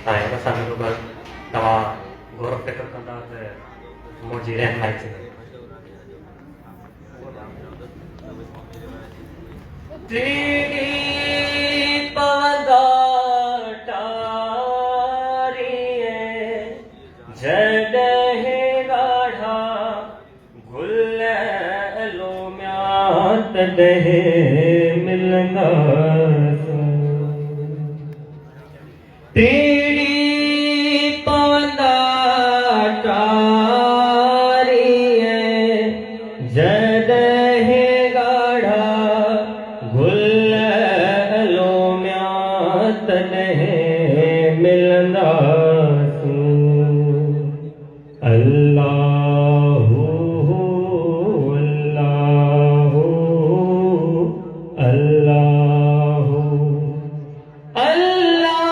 हिन सां गॾोगॾु तव्हां गौर फिक्र कंदा त मुंहिंजी रहनुमाई थींदी। पवंदा टारीअ जॾहिं ॻाढ़ा गुल लोमिया तॾहिं मिलंदा। पवंदा टारीअ जॾहिं ॻाढ़ा गुल लोमिया तॾहिं मिलंदासीं। अल्लाहु अल्लाहु अल्लाहु अल्लाह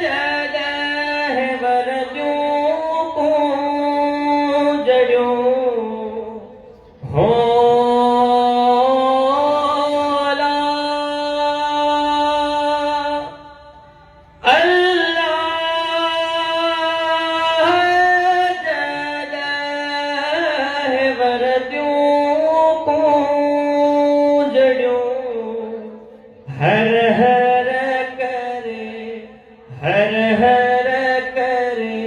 जॾहिं वरदियूं पूजड़ियूं हो हर हर करे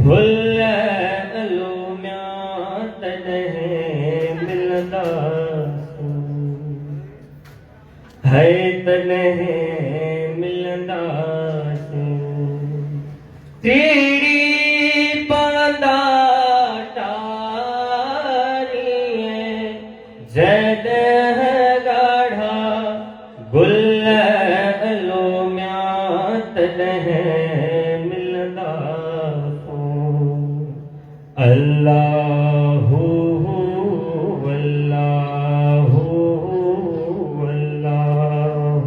भुल लोमिया तॾहिं मिलंदासीं। है तॾहिं मिलंदासीं। पवंदा टारीअ जॾहिं ॻाढ़ा गुल लोमिया तॾहिं मिलंदासीं। अल्लाहु अल्लाहु अल्लाहु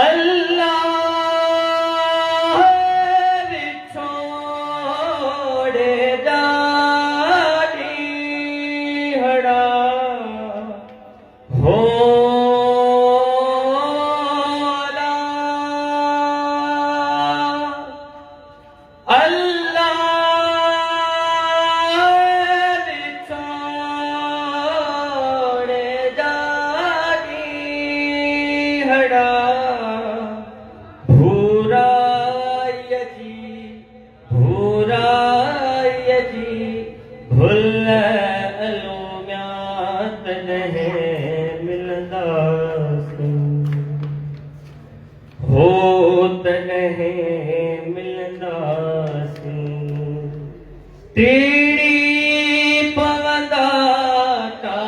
अल्लाह विछोड़े ॾाढी हड़ा हो भुल लोमिया तॾहिं मिलंदासीं। हो तॾहिं मिलंदासीं। पवंदा टारीअ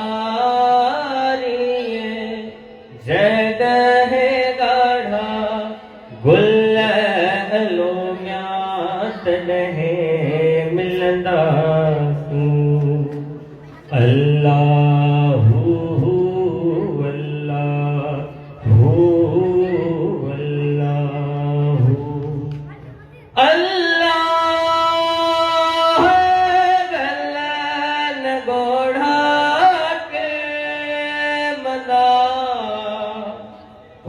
जॾहिं ॻाढ़ा गुल लोमिया तॾहिं मिलंदासीं। अल्लाहु अल्लाहु अल्लाहु अल्लाह गलन गोढ़ा के मदा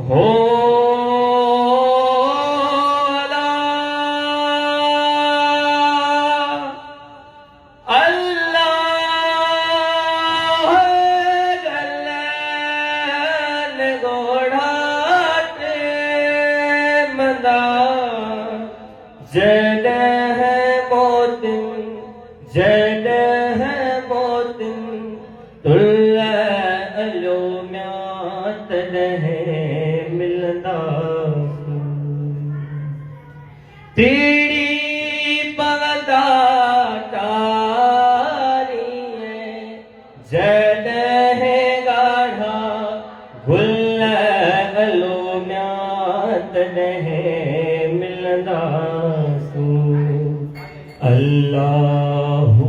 हो जॾहिं मोतिन तुल लोमिया तॾहिं मिलंदासीं। पवंदा टारीअ जॾहिं ॻाढ़ा गुल लोमिया तॾहिं मिलंदासीं। अल्लाहु